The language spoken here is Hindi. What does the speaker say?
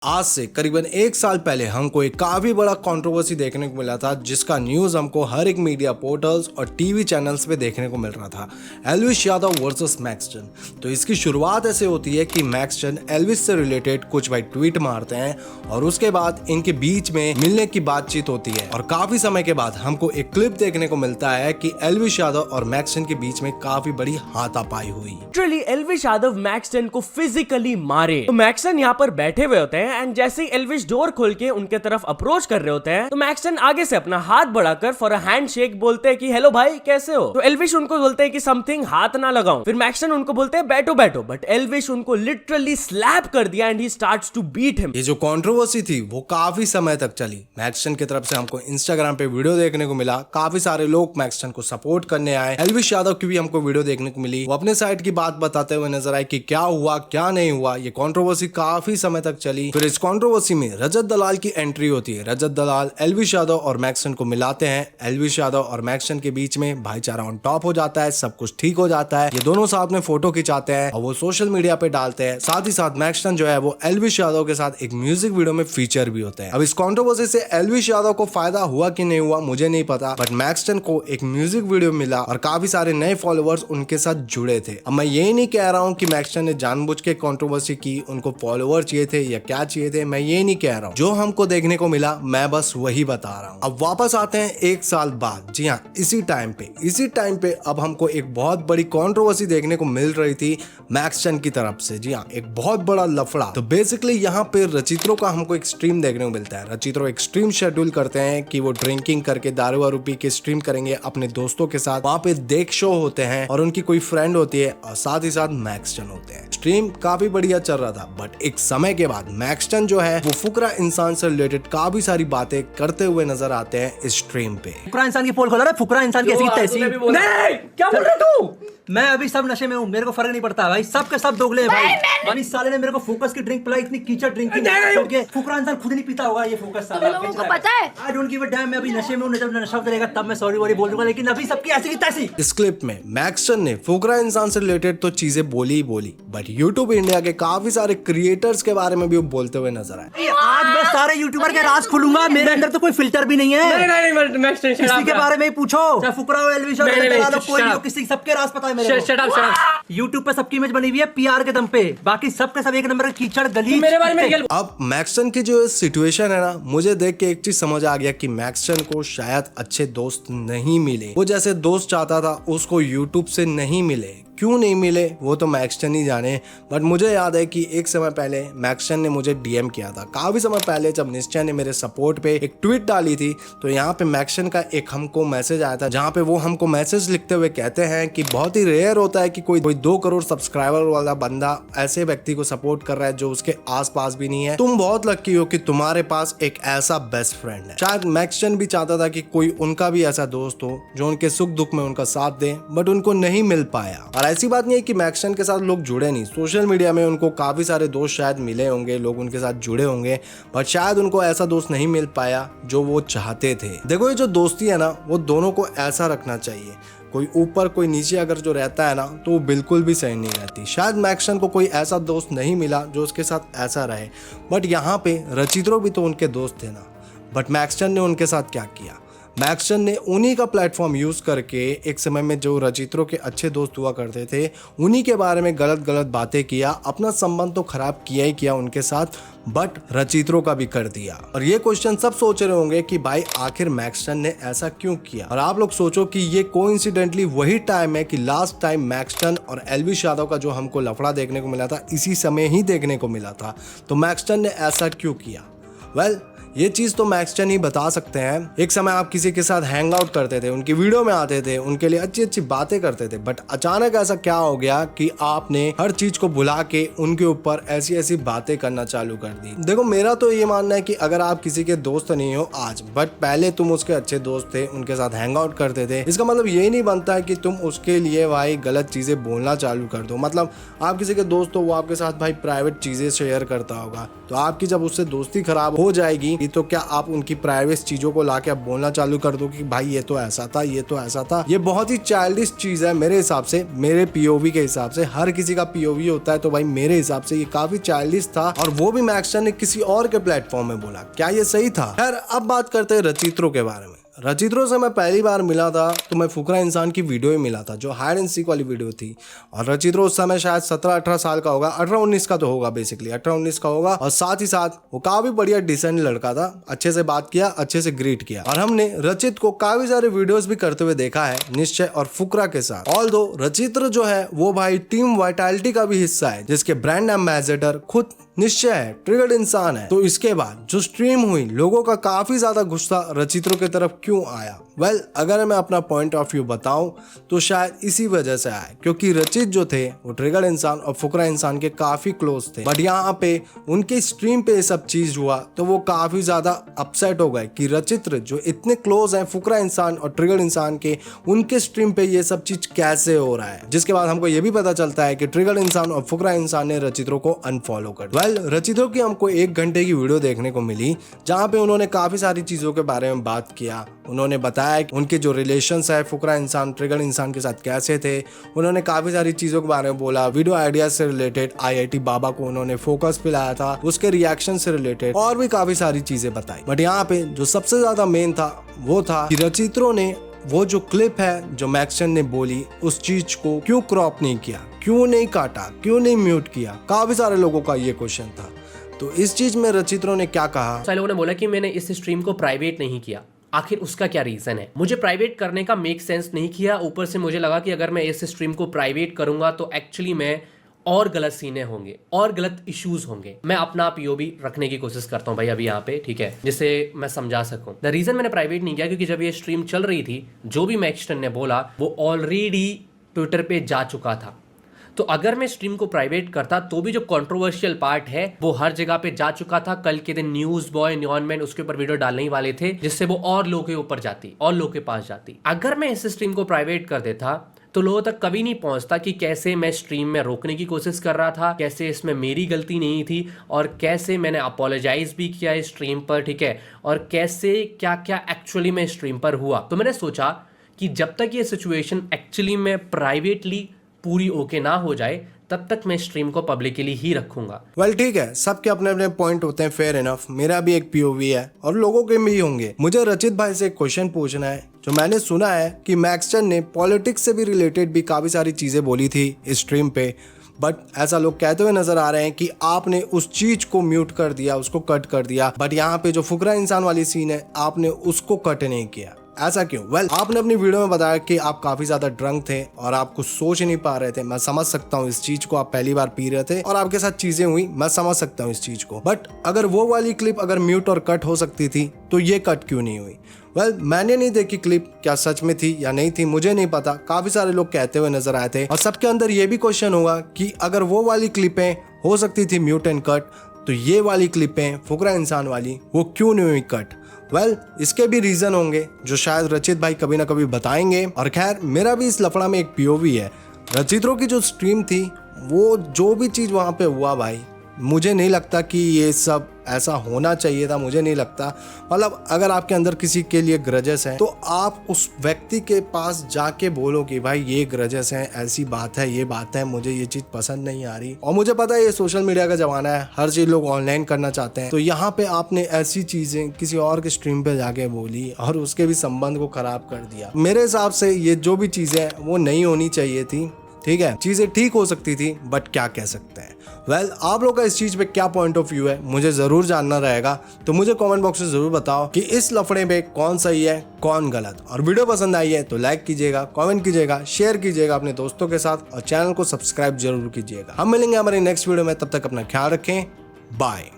आज से करीबन एक साल पहले हमको एक काफी बड़ा कंट्रोवर्सी देखने को मिला था, जिसका न्यूज हमको हर एक मीडिया पोर्टल्स और टीवी चैनल्स पे देखने को मिल रहा था। Elvish Yadav versus Maxton. तो इसकी शुरुआत ऐसे होती है कि मैक्सटन एल्विश से रिलेटेड कुछ भाई ट्वीट मारते हैं और उसके बाद इनके बीच में मिलने की बातचीत होती है और काफी समय के बाद हमको एक क्लिप देखने को मिलता है कि एल्विश यादव और मैक्सटन के बीच में काफी बड़ी हाथापाई हुई। लिटरली एल्विश यादव मैक्सटन को फिजिकली मारे। तो मैक्सटन यहाँ पर बैठे हुए होते हैं एंड जैसे ही एल्विश डोर खोल के उनके तरफ अप्रोच कर रहे होते हैं तो मैक्सटन आगे से अपना हाथ बढ़ाकर फॉर अ हैंडशेक बोलते हैं कि हेलो भाई कैसे हो। तो एल्विश उनको बोलते हैं कि समथिंग हाथ ना लगाओ। फिर मैक्सटन उनको बोलते हैं बैठो बैठो, बट एल्विश उनको लिटरली स्लैप कर दिया and he starts to beat him. ये जो कंट्रोवर्सी थी वो काफी समय तक चली। मैक्सटन की तरफ से हमको इंस्टाग्राम पे वीडियो देखने को मिला, काफी सारे लोग मैक्सटन को सपोर्ट करने आए। एल्विश यादव की भी हमको वीडियो देखने को मिली, वो अपने साइड की बात बताते हुए नजर आए कि क्या हुआ क्या नहीं हुआ। ये कंट्रोवर्सी काफी समय तक चली। फिर इस कंट्रोवर्सी में रजत दलाल की एंट्री होती है। रजत दलाल एल्विश यादव और मैक्सटन को मिलाते हैं। एल्विश यादव और मैक्सटन के बीच में भाईचारा ऑन टॉप हो जाता है, सब कुछ ठीक हो जाता है। ये दोनों साथ में फोटो खिंचाते हैं और वो सोशल मीडिया पे डालते हैं। साथ ही साथ मैक्सटन जो है वो एल्विश यादव के साथ एक म्यूजिक वीडियो में फीचर भी होते हैं। अब इस कंट्रोवर्सी से एल्विश यादव को फायदा हुआ कि नहीं हुआ मुझे नहीं पता, बट मैक्सटन को एक म्यूजिक वीडियो मिला और काफी सारे नए फॉलोअर्स उनके साथ जुड़े थे। अब मैं ये नहीं कह रहा हूँ कि मैक्सटन ने जानबूझ के कंट्रोवर्सी की, उनको फॉलोअर चाहिए थे या क्या चाहिए थे, मैं ये नहीं कह रहा हूँ। जो हमको देखने को मिला मैं बस वही बता रहा हूँ। अब वापस आते हैं एक साल बाद। जी हाँ, इसी टाइम पे अब हमको एक बहुत बड़ी कंट्रोवर्सी देखने को मिल रही थी मैक्सटन की तरफ से। जी हाँ, एक बहुत बड़ा लफड़ा। तो बेसिकली यहाँ पे रचित्रों का हमको एक स्ट्रीम देखने को मिलता है। रचित्रों एक स्ट्रीम शेड्यूल करते हैं कि वो ड्रिंकिंग करके दारू वारू पी के स्ट्रीम करेंगे अपने दोस्तों के साथ। वहाँ पे देख शो होते हैं और उनकी कोई फ्रेंड होती है और साथ ही साथ मैक्सटन होते हैं। स्ट्रीम काफी बढ़िया चल रहा था, बट एक समय के बाद मैक्सटन जो है वो फुकरा इंसान से रिलेटेड काफी सारी बातें करते हुए नजर आते हैं इस स्ट्रीम पे। फुकरा इंसान की पोल खोला रहा है। फुकरा इंसान की ऐसी तैसी। नहीं, क्या बोल रहे तू? मैं अभी सब नशे में हूँ, मेरे को फर्क नहीं पड़ता भाई। सब के सब दोगले हैं भाई। इस साले ने मेरे को फोकस की ड्रिंक पिलाई, इतनी कीचड़ ड्रिंक की। फुकरा इंसान खुद नहीं पीता होगा ये फोकस साला। लोगों को पता है। I don't give a dam. मैं अभी नशे में हूँ, जब नशा करेगा तब मैं सॉरी वॉरी बोल दूंगा, लेकिन अभी सबकी ऐसी की तैसी। इस क्लिप में मैक्सटन ने फुकरा इंसान से रिलेटेड तो चीजें बोली ही बोली, बट यूट्यूब इंडिया के काफी सारे क्रिएटर्स के बारे में भी वो बोलते हुए नजर आए। आज मैं सारे यूट्यूबर के राज खोलूंगा। मेरे अंदर तो कोई फिल्टर भी नहीं है। नहीं, किसी के बारे में ही पूछो, चाहे फुकरा हो, एल्विश हो, कोई भी हो, किसी सबके राज पता है मेरे को। यूट्यूब पे सबकी इमेज बनी हुई है पीआर के दम पे, बाकी सबके सब एक नंबर का कीचड़ गली। मेरे बारे में अब मैक्सटन की जो सिचुएशन है ना, मुझे देख के एक चीज समझ आ गया कि मैक्सटन को शायद अच्छे दोस्त नहीं मिले। वो जैसे दोस्त चाहता था उसको यूट्यूब से नहीं मिले। क्यों नहीं मिले वो तो मैक्सटन ही जाने, बट मुझे याद है कि एक समय पहले मैक्सटन ने मुझे डीएम किया था। काफी समय पहले जब निश्चय ने मेरे सपोर्ट पे एक ट्वीट डाली थी, तो यहाँ पे मैक्सटन का एक हमको मैसेज आया था, जहाँ पे वो हमको मैसेज लिखते हुए कहते हैं कि बहुत ही रेयर होता है कि कोई 2 करोड़ सब्सक्राइबर वाला बंदा ऐसे व्यक्ति को सपोर्ट कर रहा है जो उसके आस पास भी नहीं है। तुम बहुत लकी हो कि तुम्हारे पास एक ऐसा बेस्ट फ्रेंड है। शायद मैक्सटन भी चाहता था कि कोई उनका भी ऐसा दोस्त हो जो उनके सुख दुख में उनका साथ दे, बट उनको नहीं मिल पाया। और ऐसी बात नहीं है कि मैक्सटन के साथ लोग जुड़े नहीं, सोशल मीडिया में उनको काफी सारे दोस्त शायद मिले होंगे, लोग उनके साथ जुड़े होंगे, बट शायद उनको ऐसा दोस्त नहीं मिल पाया जो वो चाहते थे। देखो ये जो दोस्ती है ना, वो दोनों को ऐसा रखना चाहिए, कोई ऊपर कोई नीचे अगर जो रहता है ना तो वो बिल्कुल भी सही नहीं रहती। शायद मैक्सटन को कोई ऐसा दोस्त नहीं मिला जो उसके साथ ऐसा रहे, बट यहाँ पे रचित्रों भी तो उनके दोस्त थे ना। बट मैक्सटन ने उनके साथ क्या किया? मैक्सटन ने उन्हीं का प्लेटफॉर्म यूज करके एक समय में जो रचित्रों के अच्छे दोस्त हुआ करते थे उन्हीं के बारे में गलत बातें किया। अपना संबंध तो खराब किया ही किया उनके साथ, बट रचित्रों का भी कर दिया। और ये क्वेश्चन सब सोच रहे होंगे कि भाई आखिर मैक्सटन ने ऐसा क्यों किया। और आप लोग सोचो कि ये कोइंसिडेंटली वही टाइम है कि लास्ट टाइम मैक्सटन और एल्विश यादव का जो हमको लफड़ा देखने को मिला था इसी समय ही देखने को मिला था। तो मैक्सटन ने ऐसा क्यों किया? वेल, ये चीज तो मैक्सटन ही बता सकते हैं। एक समय आप किसी के साथ हैंग आउट करते थे, उनकी वीडियो में आते थे, उनके लिए अच्छी अच्छी बातें करते थे, बट अचानक ऐसा क्या हो गया कि आपने हर चीज को भुला के उनके ऊपर ऐसी ऐसी बातें करना चालू कर दी। देखो मेरा तो ये मानना है कि अगर आप किसी के दोस्त नहीं हो आज, बट पहले तुम उसके अच्छे दोस्त थे, उनके साथ हैंग आउट करते थे, इसका मतलब ये नहीं बनता है कि तुम उसके लिए भाई गलत चीजें बोलना चालू कर दो। मतलब आप किसी के दोस्त हो, वो आपके साथ भाई प्राइवेट चीजें शेयर करता होगा, तो आपकी जब उससे दोस्ती खराब हो जाएगी की तो क्या आप उनकी प्राइवेट चीजों को लाके अब बोलना चालू कर दो कि भाई ये तो ऐसा था, ये तो ऐसा था। ये बहुत ही चाइल्डिश चीज है मेरे हिसाब से, मेरे पीओवी के हिसाब से। हर किसी का पीओवी होता है, तो भाई मेरे हिसाब से ये काफी चाइल्डिश था, और वो भी मैक्सटन ने किसी और के प्लेटफॉर्म में बोला। क्या ये सही था? खैर अब बात करते हैं रचित्रों के बारे में। रचित्रों से मैं पहली बार मिला था तो मैं फुकरा इंसान की वीडियो ही मिला था, जो हाइड एंड सीक वाली वीडियो थी। और रचित्रों उस समय शायद 17-18 साल का होगा, 18-19 का तो होगा, बेसिकली 18-19 का होगा। और साथ ही साथ वो काफी बढ़िया डिसेंट लड़का था, अच्छे से बात किया, अच्छे से ग्रीट किया। और हमने रचित को काफी सारे वीडियोस भी करते हुए देखा है निश्चय और फुकरा के साथ। ऑल्दो रचित्र जो है वो भाई टीम वाइटैलिटी का भी हिस्सा है, जिसके ब्रांड एम्बेसडर खुद निश्चय है, ट्रिगर्ड इंसान है। तो इसके बाद जो स्ट्रीम हुई, लोगों का काफी ज्यादा गुस्सा रचित्रों की तरफ क्यों आया? वेल, अगर मैं अपना पॉइंट ऑफ व्यू बताऊं तो शायद इसी वजह से आया, क्योंकि रचित जो थे वो ट्रिगर्ड इंसान और फुकरा इंसान के काफी क्लोज थे। बट यहाँ पे उनके स्ट्रीम पे ये सब चीज हुआ तो वो काफी ज्यादा अपसेट हो गए कि रचित्र जो इतने क्लोज हैं फुकरा इंसान और ट्रिगर्ड इंसान के, उनके स्ट्रीम पे ये सब चीज कैसे हो रहा है। जिसके बाद हमको ये भी पता चलता है कि ट्रिगर्ड इंसान और फुकरा इंसान ने रचित्रों को अनफॉलो कर दिया। रचित्रों की हमको 1 घंटे की वीडियो देखने को मिली, जहाँ पे उन्होंने काफी सारी चीजों के बारे में बात किया। उन्होंने बताया कि उनके जो रिलेशंस है फुकरा इंसान ट्रिगर्ड इंसान के साथ कैसे थे। उन्होंने काफी सारी चीजों के बारे में बोला, वीडियो आइडियाज से रिलेटेड, IIT बाबा को उन्होंने फोकस पे लाया था, उसके रिएक्शन से रिलेटेड और भी काफी सारी चीजें बताई। बट यहाँ पे जो सबसे ज्यादा मेन था वो था कि रचित्रों ने वो जो क्लिप है जो मैक्सटन ने बोली, उस चीज को क्यों क्रॉप नहीं किया, क्यों नहीं काटा, क्यों नहीं म्यूट किया। काफी सारे लोगों का ये क्वेश्चन था। तो इस चीज में रचित्रों ने क्या कहा? सारे लोगों ने बोला कि मैंने इस स्ट्रीम को प्राइवेट नहीं किया, आखिर उसका क्या रीजन है? मुझे प्राइवेट करने का मेक सेंस नहीं किया। ऊपर से मुझे लगा कि अगर मैं इस स्ट्रीम को प्राइवेट करूंगा तो एक्चुअली मैं और गलत सीने होंगे और गलत इश्यूज होंगे। मैं अपना पीओवी रखने की कोशिश करता हूं भाई अभी यहाँ पे, ठीक है, जिससे मैं समझा सकूं। द रीजन मैंने प्राइवेट नहीं किया क्योंकि जब ये स्ट्रीम चल रही थी, जो भी मैक्सटन ने बोला वो ऑलरेडी ट्विटर पे जा चुका था। तो अगर मैं स्ट्रीम को प्राइवेट करता तो भी जो कंट्रोवर्शियल पार्ट है वो हर जगह पे जा चुका था। कल के दिन न्यूज बॉय, न्यूनमैन उसके ऊपर वीडियो डालने ही वाले थे, जिससे वो और लोगों के ऊपर जाती, और लोगों के पास जाती। अगर मैं इस स्ट्रीम को प्राइवेट कर देता तो लोगों तक कभी नहीं पहुंचता कि कैसे मैं स्ट्रीम में रोकने की कोशिश कर रहा था, कैसे इसमें मेरी गलती नहीं थी, और कैसे मैंने अपोलोजाइज भी किया इस स्ट्रीम पर, ठीक है, और कैसे क्या क्या एक्चुअली में स्ट्रीम पर हुआ। तो मैंने सोचा कि जब तक ये सिचुएशन एक्चुअली में प्राइवेटली पूरी ओके ना हो जाए तब तक मैं स्ट्रीम को पब्लिकली ही रखूंगा। वेल ठीक है, सबके अपने अपने पॉइंट होते हैं, फेयर इनफ। मेरा भी एक पीओवी है और लोगों के भी होंगे। मुझे रचित भाई से एक क्वेश्चन पूछना है। जो मैंने सुना है कि मैक्सटन ने पॉलिटिक्स से भी रिलेटेड भी काफी सारी चीजें बोली थी इस स्ट्रीम पे, बट ऐसा लोग कहते हुए नजर आ रहे हैं कि आपने उस चीज को म्यूट कर दिया, उसको कट कर दिया। बट यहाँ पे जो फुकरा इंसान वाली सीन है, आपने उसको कट नहीं किया। ऐसा क्यों? वेल, आपने अपनी वीडियो में बताया कि आप काफी ज्यादा ड्रंक थे और आप कुछ सोच ही नहीं पा रहे थे। मैं समझ सकता हूँ इस चीज को, आप पहली बार पी रहे थे और आपके साथ चीजें हुई, मैं समझ सकता हूँ इस चीज को। बट अगर वो वाली क्लिप अगर म्यूट और कट हो सकती थी तो ये कट क्यों नहीं हुई? वेल, मैंने नहीं देखी क्लिप, क्या सच में थी या नहीं थी मुझे नहीं पता। काफी सारे लोग कहते हुए नजर आए थे और सबके अंदर ये भी क्वेश्चन होगा कि अगर वो वाली क्लिपें हो सकती थी म्यूट एंड कट, तो ये वाली क्लिपें फुकरा इंसान वाली वो क्यों नहीं हुई कट? वेल, इसके भी रीजन होंगे जो शायद रचित भाई कभी ना कभी बताएंगे। और खैर, मेरा भी इस लफड़ा में एक पीओवी है। रचित्रों की जो स्ट्रीम थी, वो जो भी चीज वहां पे हुआ भाई, मुझे नहीं लगता कि ये सब ऐसा होना चाहिए था। मुझे नहीं लगता, मतलब अगर आपके अंदर किसी के लिए ग्रजेस हैं तो आप उस व्यक्ति के पास जाके बोलो कि भाई ये ग्रजेस हैं, ऐसी बात है, ये बात है, मुझे ये चीज पसंद नहीं आ रही। और मुझे पता है ये सोशल मीडिया का जमाना है, हर चीज लोग ऑनलाइन करना चाहते हैं। तो यहाँ पे आपने ऐसी चीजें किसी और के स्ट्रीम पे जाके बोली और उसके भी संबंध को खराब कर दिया। मेरे हिसाब से ये जो भी चीजें वो नहीं होनी चाहिए थी। ठीक है, चीजें ठीक हो सकती थी, बट क्या कह सकते हैं। वेल, आप लोग का इस चीज पे क्या पॉइंट ऑफ व्यू है मुझे जरूर जानना रहेगा। तो मुझे कमेंट बॉक्स में जरूर बताओ कि इस लफड़े पे कौन सही है कौन गलत। और वीडियो पसंद आई है तो लाइक कीजिएगा, कमेंट कीजिएगा, शेयर कीजिएगा अपने दोस्तों के साथ और चैनल को सब्सक्राइब जरूर कीजिएगा। हम मिलेंगे हमारे नेक्स्ट वीडियो में, तब तक अपना ख्याल रखें, बाय।